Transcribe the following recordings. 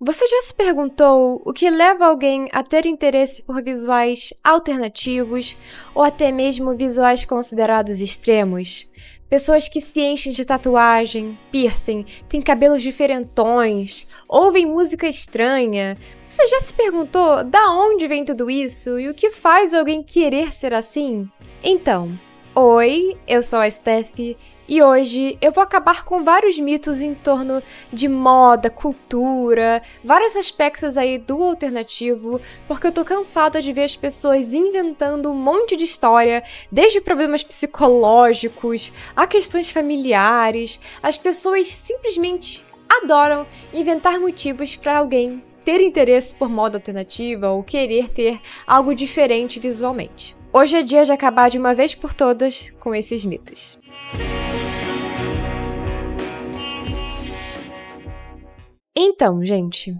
Você já se perguntou o que leva alguém a ter interesse por visuais alternativos ou até mesmo visuais considerados extremos? Pessoas que se enchem de tatuagem, piercing, têm cabelos diferentões, ouvem música estranha. Você já se perguntou da onde vem tudo isso e o que faz alguém querer ser assim? Então, oi, eu sou a Steph e hoje eu vou acabar com vários mitos em torno de moda, cultura, vários aspectos aí do alternativo, porque eu tô cansada de ver as pessoas inventando um monte de história, desde problemas psicológicos a questões familiares. As pessoas simplesmente adoram inventar motivos para alguém ter interesse por moda alternativa ou querer ter algo diferente visualmente. Hoje é dia de acabar de uma vez por todas com esses mitos. Então, gente,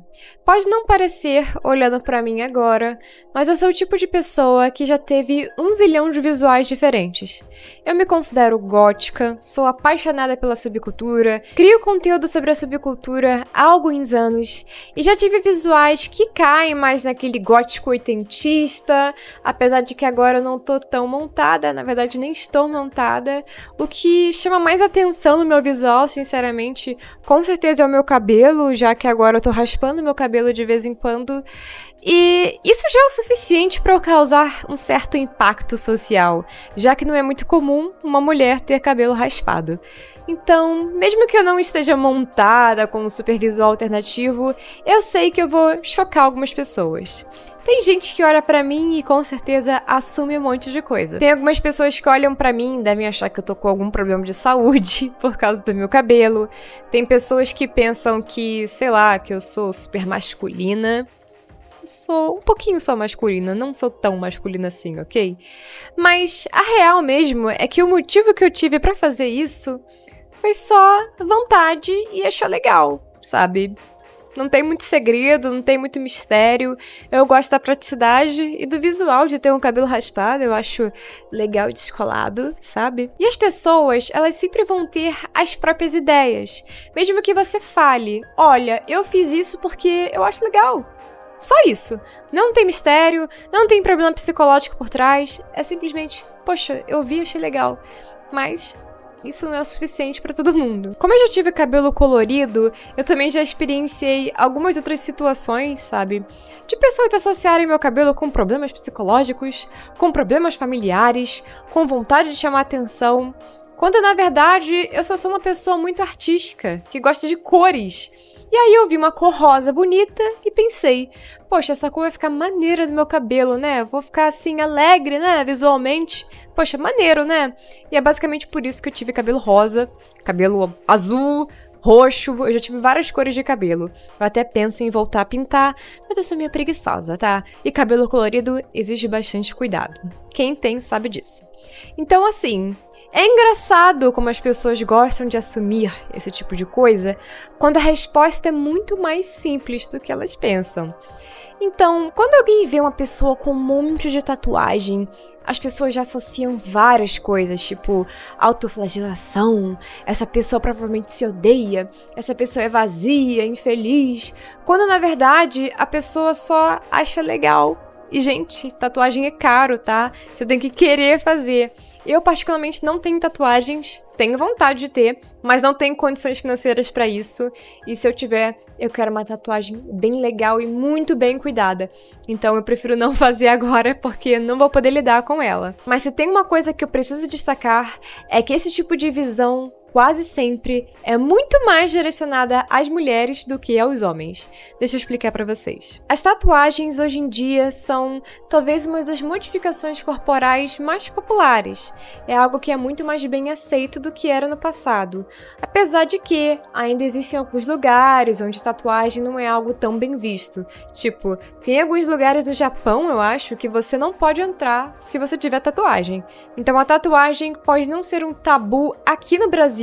pode não parecer olhando pra mim agora, mas eu sou o tipo de pessoa que já teve 1 zilhão de visuais diferentes. Eu me considero gótica, sou apaixonada pela subcultura, crio conteúdo sobre a subcultura há alguns anos e já tive visuais que caem mais naquele gótico oitentista, apesar de que agora eu não tô tão montada, na verdade nem estou montada. O que chama mais atenção no meu visual, sinceramente, com certeza é o meu cabelo, já que agora eu tô raspando meu cabelo de vez em quando, e isso já é o suficiente para eu causar um certo impacto social, já que não é muito comum uma mulher ter cabelo raspado. Então, mesmo que eu não esteja montada com um super visual alternativo, eu sei que eu vou chocar algumas pessoas. Tem gente que olha pra mim e com certeza assume um monte de coisa. Tem algumas pessoas que olham pra mim e devem achar que eu tô com algum problema de saúde por causa do meu cabelo. Tem pessoas que pensam que, sei lá, que eu sou super masculina. Eu sou um pouquinho só masculina, não sou tão masculina assim, ok? Mas a real mesmo é que o motivo que eu tive pra fazer isso foi só vontade e achar legal, sabe? Não tem muito segredo, não tem muito mistério. Eu gosto da praticidade e do visual de ter um cabelo raspado. Eu acho legal e descolado, sabe? E as pessoas, elas sempre vão ter as próprias ideias. Mesmo que você fale, olha, eu fiz isso porque eu acho legal. Só isso. Não tem mistério, não tem problema psicológico por trás. É simplesmente, poxa, eu vi e achei legal. Mas isso não é o suficiente pra todo mundo. Como eu já tive cabelo colorido, eu também já experienciei algumas outras situações, sabe? De pessoas associarem meu cabelo com problemas psicológicos, com problemas familiares, com vontade de chamar atenção, quando na verdade eu só sou uma pessoa muito artística, que gosta de cores. E aí eu vi uma cor rosa bonita e pensei, poxa, essa cor vai ficar maneira no meu cabelo, né? Eu vou ficar assim, alegre, né, visualmente. Poxa, maneiro, né? E é basicamente por isso que eu tive cabelo rosa, cabelo azul, roxo, eu já tive várias cores de cabelo. Eu até penso em voltar a pintar, mas eu sou meio preguiçosa, tá? E cabelo colorido exige bastante cuidado. Quem tem sabe disso. Então, assim, é engraçado como as pessoas gostam de assumir esse tipo de coisa quando a resposta é muito mais simples do que elas pensam. Então, quando alguém vê uma pessoa com um monte de tatuagem, as pessoas já associam várias coisas, tipo autoflagelação, essa pessoa provavelmente se odeia, essa pessoa é vazia, infeliz, quando na verdade a pessoa só acha legal. E, gente, tatuagem é caro, tá? Você tem que querer fazer. Eu, particularmente, não tenho tatuagens, tenho vontade de ter, mas não tenho condições financeiras pra isso. E se eu tiver, eu quero uma tatuagem bem legal e muito bem cuidada. Então eu prefiro não fazer agora, porque não vou poder lidar com ela. Mas se tem uma coisa que eu preciso destacar, é que esse tipo de visão quase sempre é muito mais direcionada às mulheres do que aos homens. Deixa eu explicar pra vocês. As tatuagens hoje em dia são talvez uma das modificações corporais mais populares. É algo que é muito mais bem aceito do que era no passado. Apesar de que ainda existem alguns lugares onde tatuagem não é algo tão bem visto. Tipo, tem alguns lugares no Japão, eu acho, que você não pode entrar se você tiver tatuagem. Então a tatuagem pode não ser um tabu aqui no Brasil,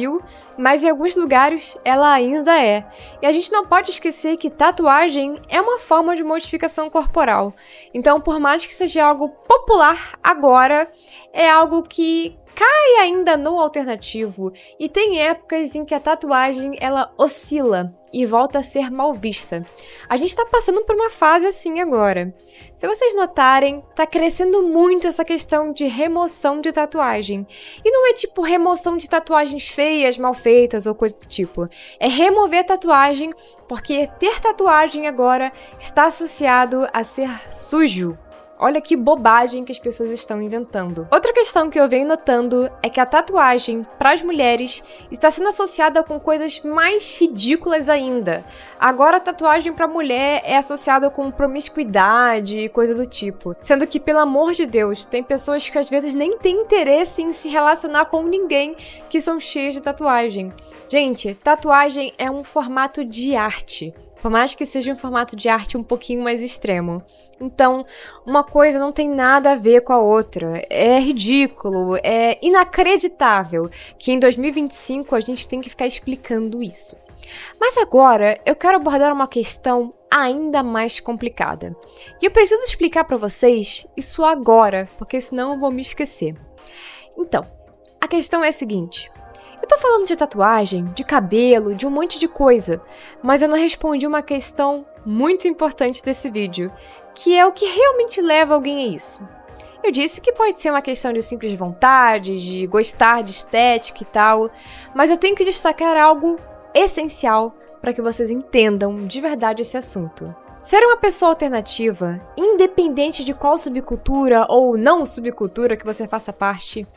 mas em alguns lugares ela ainda é. E a gente não pode esquecer que tatuagem é uma forma de modificação corporal. Então, por mais que seja algo popular agora, é algo que cai ainda no alternativo e tem épocas em que a tatuagem ela oscila e volta a ser mal vista. A gente tá passando por uma fase assim agora. Se vocês notarem, tá crescendo muito essa questão de remoção de tatuagem. E não é tipo remoção de tatuagens feias, mal feitas ou coisa do tipo. É remover tatuagem porque ter tatuagem agora está associado a ser sujo. Olha que bobagem que as pessoas estão inventando. Outra questão que eu venho notando é que a tatuagem, para as mulheres, está sendo associada com coisas mais ridículas ainda. Agora a tatuagem para mulher é associada com promiscuidade e coisa do tipo. Sendo que, pelo amor de Deus, tem pessoas que às vezes nem têm interesse em se relacionar com ninguém que são cheias de tatuagem. Gente, tatuagem é um formato de arte. Por mais que seja um formato de arte um pouquinho mais extremo. Então, uma coisa não tem nada a ver com a outra. É ridículo, é inacreditável que em 2025 a gente tem que ficar explicando isso. Mas agora eu quero abordar uma questão ainda mais complicada. E eu preciso explicar para vocês isso agora, porque senão eu vou me esquecer. Então, a questão é a seguinte. Eu tô falando de tatuagem, de cabelo, de um monte de coisa, mas eu não respondi uma questão muito importante desse vídeo, que é o que realmente leva alguém a isso. Eu disse que pode ser uma questão de simples vontade, de gostar de estética e tal, mas eu tenho que destacar algo essencial para que vocês entendam de verdade esse assunto. Ser uma pessoa alternativa, independente de qual subcultura ou não subcultura que você faça parte,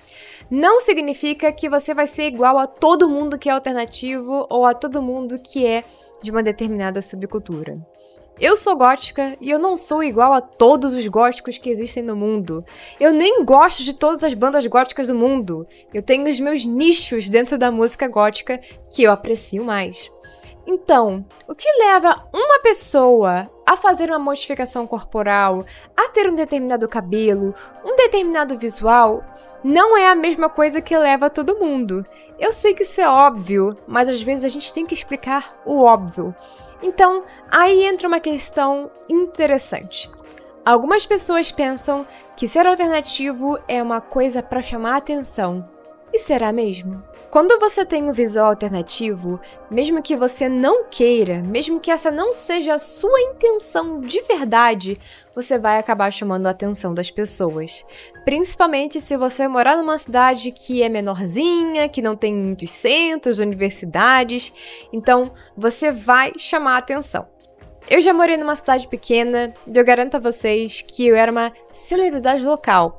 não significa que você vai ser igual a todo mundo que é alternativo ou a todo mundo que é de uma determinada subcultura. Eu sou gótica e eu não sou igual a todos os góticos que existem no mundo. Eu nem gosto de todas as bandas góticas do mundo. Eu tenho os meus nichos dentro da música gótica que eu aprecio mais. Então, o que leva uma pessoa a fazer uma modificação corporal, a ter um determinado cabelo, um determinado visual, não é a mesma coisa que leva todo mundo. Eu sei que isso é óbvio, mas às vezes a gente tem que explicar o óbvio. Então, aí entra uma questão interessante. Algumas pessoas pensam que ser alternativo é uma coisa para chamar atenção. E será mesmo? Quando você tem um visual alternativo, mesmo que você não queira, mesmo que essa não seja a sua intenção de verdade, você vai acabar chamando a atenção das pessoas. Principalmente se você morar numa cidade que é menorzinha, que não tem muitos centros, universidades, então você vai chamar a atenção. Eu já morei numa cidade pequena e eu garanto a vocês que eu era uma celebridade local.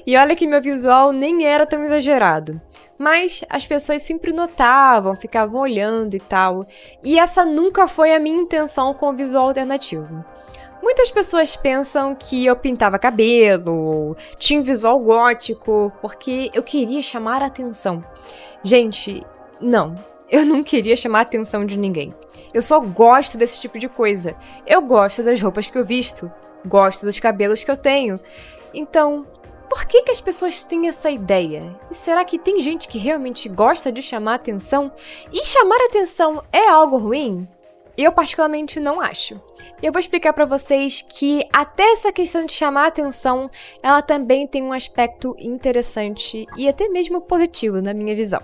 E olha que meu visual nem era tão exagerado. Mas as pessoas sempre notavam, ficavam olhando e tal. E essa nunca foi a minha intenção com o visual alternativo. Muitas pessoas pensam que eu pintava cabelo, tinha um visual gótico, porque eu queria chamar a atenção. Gente, não. Eu não queria chamar a atenção de ninguém. Eu só gosto desse tipo de coisa. Eu gosto das roupas que eu visto. Gosto dos cabelos que eu tenho. Então, por que as pessoas têm essa ideia? E será que tem gente que realmente gosta de chamar atenção? E chamar atenção é algo ruim? Eu particularmente não acho. E eu vou explicar pra vocês que até essa questão de chamar atenção, ela também tem um aspecto interessante e até mesmo positivo na minha visão.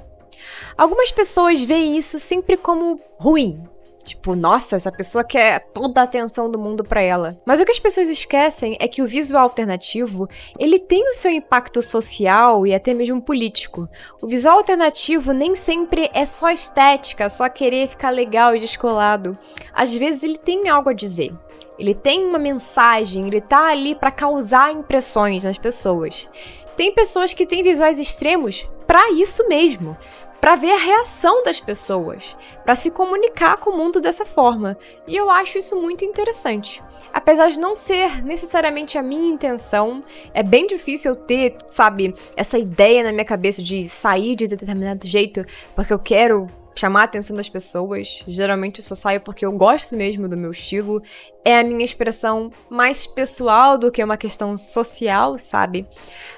Algumas pessoas veem isso sempre como ruim. Tipo, nossa, essa pessoa quer toda a atenção do mundo pra ela. Mas o que as pessoas esquecem é que o visual alternativo, ele tem o seu impacto social e até mesmo político. O visual alternativo nem sempre é só estética, só querer ficar legal e descolado. Às vezes ele tem algo a dizer. Ele tem uma mensagem, ele tá ali pra causar impressões nas pessoas. Tem pessoas que têm visuais extremos pra isso mesmo. Para ver a reação das pessoas, para se comunicar com o mundo dessa forma. E eu acho isso muito interessante. Apesar de não ser necessariamente a minha intenção, é bem difícil eu ter, sabe, essa ideia na minha cabeça de sair de determinado jeito porque eu quero chamar a atenção das pessoas. Geralmente eu só saio porque eu gosto mesmo do meu estilo. É a minha expressão mais pessoal do que uma questão social, sabe?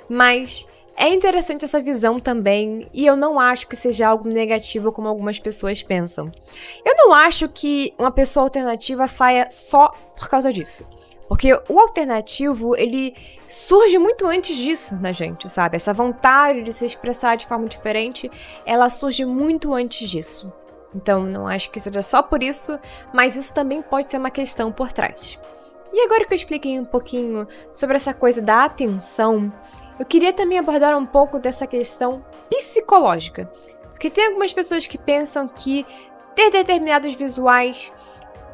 Mas é interessante essa visão também, e eu não acho que seja algo negativo como algumas pessoas pensam. Eu não acho que uma pessoa alternativa saia só por causa disso. Porque o alternativo, ele surge muito antes disso na gente, sabe? Essa vontade de se expressar de forma diferente, ela surge muito antes disso. Então, não acho que seja só por isso, mas isso também pode ser uma questão por trás. E agora que eu expliquei um pouquinho sobre essa coisa da atenção, eu queria também abordar um pouco dessa questão psicológica. Porque tem algumas pessoas que pensam que ter determinados visuais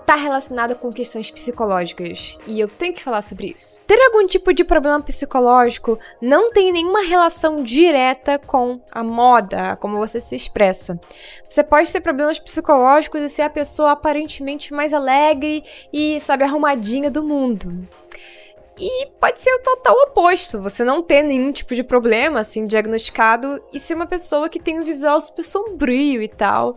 está relacionado com questões psicológicas, e eu tenho que falar sobre isso. Ter algum tipo de problema psicológico não tem nenhuma relação direta com a moda, como você se expressa. Você pode ter problemas psicológicos e ser a pessoa aparentemente mais alegre e, sabe, arrumadinha do mundo. E pode ser o total oposto, você não ter nenhum tipo de problema, assim, diagnosticado e ser uma pessoa que tem um visual super sombrio e tal.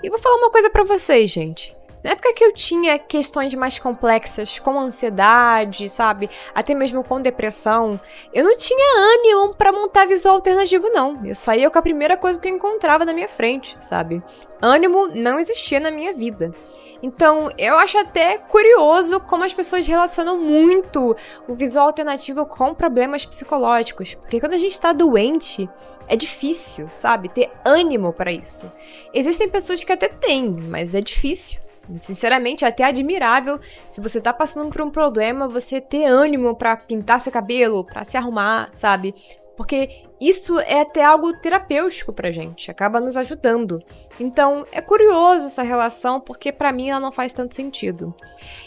E vou falar uma coisa pra vocês, gente. Na época que eu tinha questões mais complexas, com ansiedade, sabe? Até mesmo com depressão, eu não tinha ânimo pra montar visual alternativo, não. Eu saía com a primeira coisa que eu encontrava na minha frente, sabe? Ânimo não existia na minha vida. Então, eu acho até curioso como as pessoas relacionam muito o visual alternativo com problemas psicológicos. Porque quando a gente tá doente, é difícil, sabe? Ter ânimo pra isso. Existem pessoas que até têm, mas é difícil. Sinceramente, é até admirável se você tá passando por um problema, você ter ânimo pra pintar seu cabelo, pra se arrumar, sabe? Porque isso é até algo terapêutico pra gente, acaba nos ajudando. Então, é curioso essa relação, porque pra mim ela não faz tanto sentido.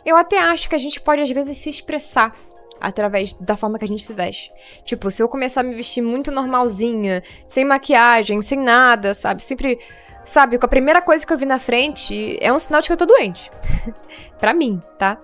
Eu até acho que a gente pode, às vezes, se expressar através da forma que a gente se veste. Tipo, se eu começar a me vestir muito normalzinha, sem maquiagem, sem nada, sabe? Sempre... Sabe, com a primeira coisa que eu vi na frente, é um sinal de que eu tô doente. Pra mim, tá?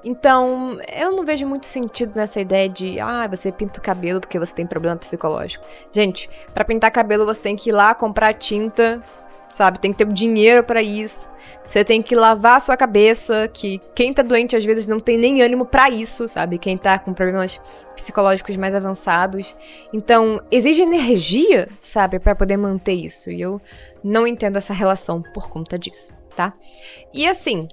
Então, eu não vejo muito sentido nessa ideia de, você pinta o cabelo porque você tem problema psicológico. Gente, pra pintar cabelo você tem que ir lá comprar tinta, sabe? Tem que ter o dinheiro pra isso. Você tem que lavar a sua cabeça, que quem tá doente às vezes não tem nem ânimo pra isso, sabe? Quem tá com problemas psicológicos mais avançados. Então, exige energia, sabe? Pra poder manter isso. E eu não entendo essa relação por conta disso, tá? E assim...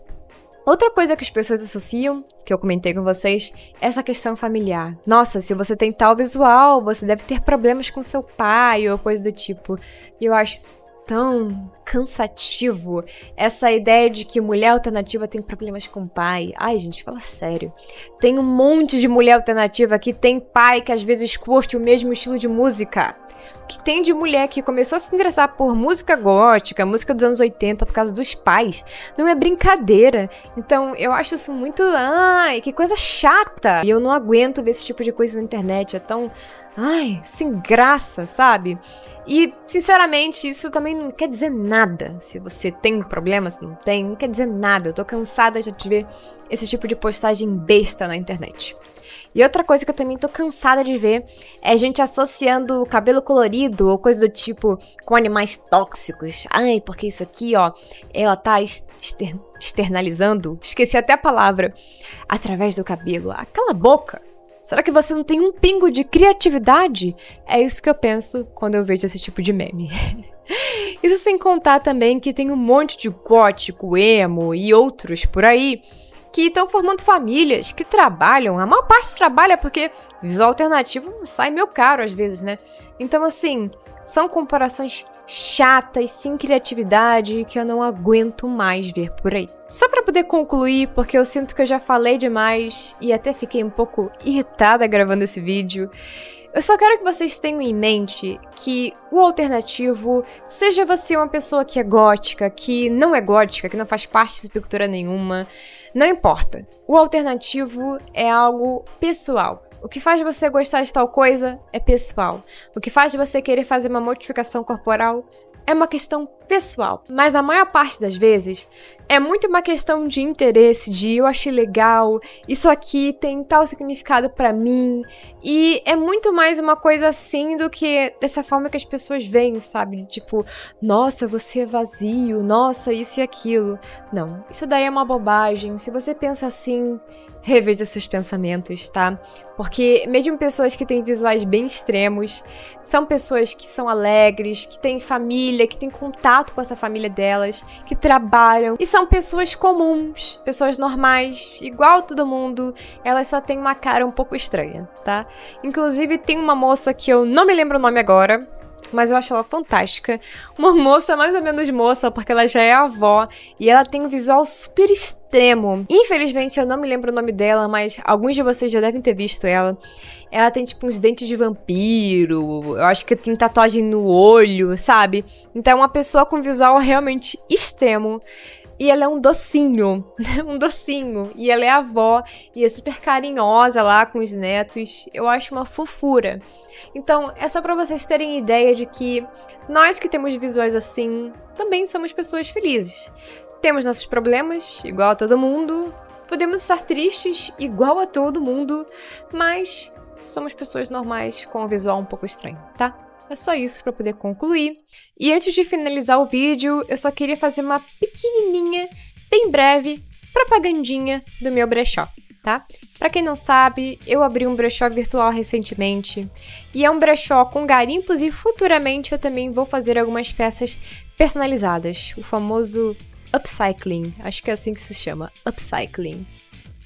Outra coisa que as pessoas associam, que eu comentei com vocês, é essa questão familiar. Nossa, se você tem tal visual, você deve ter problemas com seu pai ou coisa do tipo. E eu acho isso tão cansativo, essa ideia de que mulher alternativa tem problemas com o pai. Ai, gente, fala sério. Tem um monte de mulher alternativa que tem pai que às vezes curte o mesmo estilo de música. O que tem de mulher que começou a se interessar por música gótica, música dos anos 80 por causa dos pais, não é brincadeira. Então, eu acho isso muito... Ai, que coisa chata! E eu não aguento ver esse tipo de coisa na internet, é tão... Ai, sem graça, sabe? E, sinceramente, isso também não quer dizer nada. Se você tem problema, se não tem, não quer dizer nada. Eu tô cansada de ver esse tipo de postagem besta na internet. E outra coisa que eu também tô cansada de ver é gente associando cabelo colorido ou coisa do tipo com animais tóxicos. Ai, porque isso aqui, ó, ela tá externalizando, esqueci até a palavra, através do cabelo. Ah, cala a boca! Será que você não tem um pingo de criatividade? É isso que eu penso quando eu vejo esse tipo de meme. Isso sem contar também que tem um monte de gótico, emo e outros por aí que estão formando famílias, que trabalham. A maior parte trabalha porque visual alternativo sai meio caro às vezes, né? Então, assim, são comparações chatas, sem criatividade, que eu não aguento mais ver por aí. Só pra poder concluir, porque eu sinto que eu já falei demais e até fiquei um pouco irritada gravando esse vídeo, eu só quero que vocês tenham em mente que o alternativo, seja você uma pessoa que é gótica, que não é gótica, que não faz parte de subcultura nenhuma, não importa. O alternativo é algo pessoal. O que faz você gostar de tal coisa é pessoal. O que faz você querer fazer uma modificação corporal é uma questão pessoal. Mas na maior parte das vezes, é muito uma questão de interesse, de eu achei legal, isso aqui tem tal significado pra mim. E é muito mais uma coisa assim do que dessa forma que as pessoas veem, sabe? Tipo, nossa, você é vazio, nossa, isso e aquilo. Não, isso daí é uma bobagem. Se você pensa assim, reveja seus pensamentos, tá? Porque mesmo pessoas que têm visuais bem extremos, são pessoas que são alegres, que têm família, que têm contato contato com essa família delas, que trabalham e são pessoas comuns, pessoas normais, igual todo mundo. Elas só têm uma cara um pouco estranha, tá? Inclusive tem uma moça que eu não me lembro o nome agora, mas eu acho ela fantástica. Uma moça mais ou menos moça, porque ela já é avó e ela tem um visual super extremo. Infelizmente eu não me lembro o nome dela, mas alguns de vocês já devem ter visto ela. Ela tem tipo uns dentes de vampiro, eu acho que tem tatuagem no olho, sabe? Então é uma pessoa com visual realmente extremo. E ela é um docinho, um docinho. E ela é avó e é super carinhosa lá com os netos. Eu acho uma fofura. Então, é só pra vocês terem ideia de que nós que temos visuais assim, também somos pessoas felizes. Temos nossos problemas, igual a todo mundo. Podemos estar tristes, igual a todo mundo. Mas somos pessoas normais com um visual um pouco estranho, tá? É só isso para poder concluir. E antes de finalizar o vídeo, eu só queria fazer uma pequenininha, bem breve, propagandinha do meu brechó, tá? Pra quem não sabe, eu abri um brechó virtual recentemente. E é um brechó com garimpos e futuramente eu também vou fazer algumas peças personalizadas. O famoso upcycling. Acho que é assim que se chama, upcycling.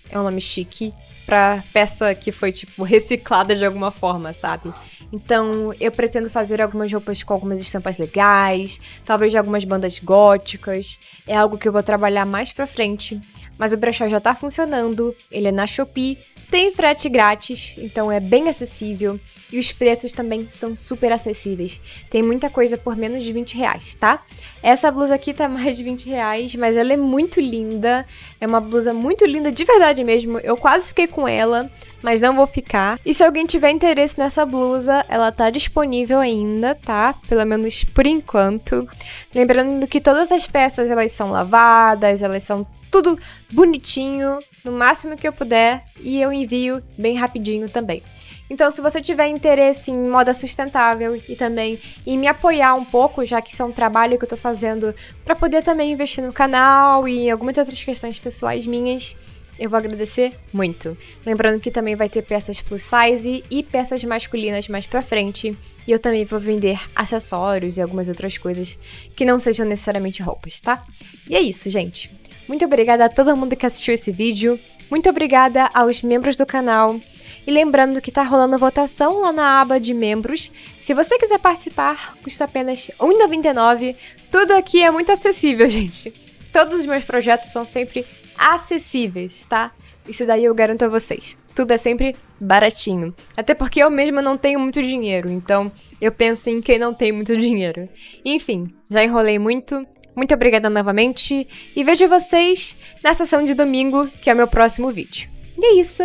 É um nome chique pra peça que foi, tipo, reciclada de alguma forma, sabe? Então, eu pretendo fazer algumas roupas com algumas estampas legais, talvez de algumas bandas góticas. É algo que eu vou trabalhar mais pra frente. Mas o brechó já tá funcionando, ele é na Shopee, tem frete grátis, então é bem acessível. E os preços também são super acessíveis. Tem muita coisa por menos de R$20, tá? Essa blusa aqui tá mais de R$20, mas ela é muito linda. É uma blusa muito linda, de verdade mesmo. Eu quase fiquei com ela, mas não vou ficar. E se alguém tiver interesse nessa blusa, ela tá disponível ainda, tá? Pelo menos por enquanto. Lembrando que todas as peças, elas são lavadas, elas são tudo bonitinho, no máximo que eu puder, e eu envio bem rapidinho também. Então, se você tiver interesse em moda sustentável e também em me apoiar um pouco, já que isso é um trabalho que eu tô fazendo para poder também investir no canal e em algumas outras questões pessoais minhas, eu vou agradecer muito. Lembrando que também vai ter peças plus size e peças masculinas mais pra frente. E eu também vou vender acessórios e algumas outras coisas que não sejam necessariamente roupas, tá? E é isso, gente. Muito obrigada a todo mundo que assistiu esse vídeo. Muito obrigada aos membros do canal. E lembrando que tá rolando votação lá na aba de membros. Se você quiser participar, custa apenas R$ 1,99. Tudo aqui é muito acessível, gente. Todos os meus projetos são sempre acessíveis, tá? Isso daí eu garanto a vocês. Tudo é sempre baratinho. Até porque eu mesma não tenho muito dinheiro, então eu penso em quem não tem muito dinheiro. Enfim, já enrolei muito. Muito obrigada novamente e vejo vocês na sessão de domingo, que é o meu próximo vídeo. E é isso.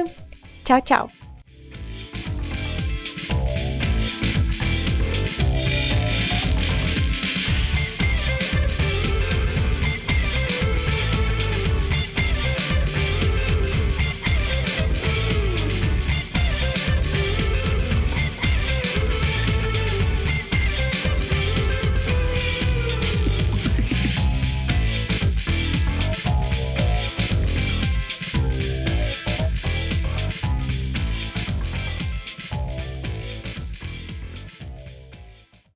Tchau, tchau.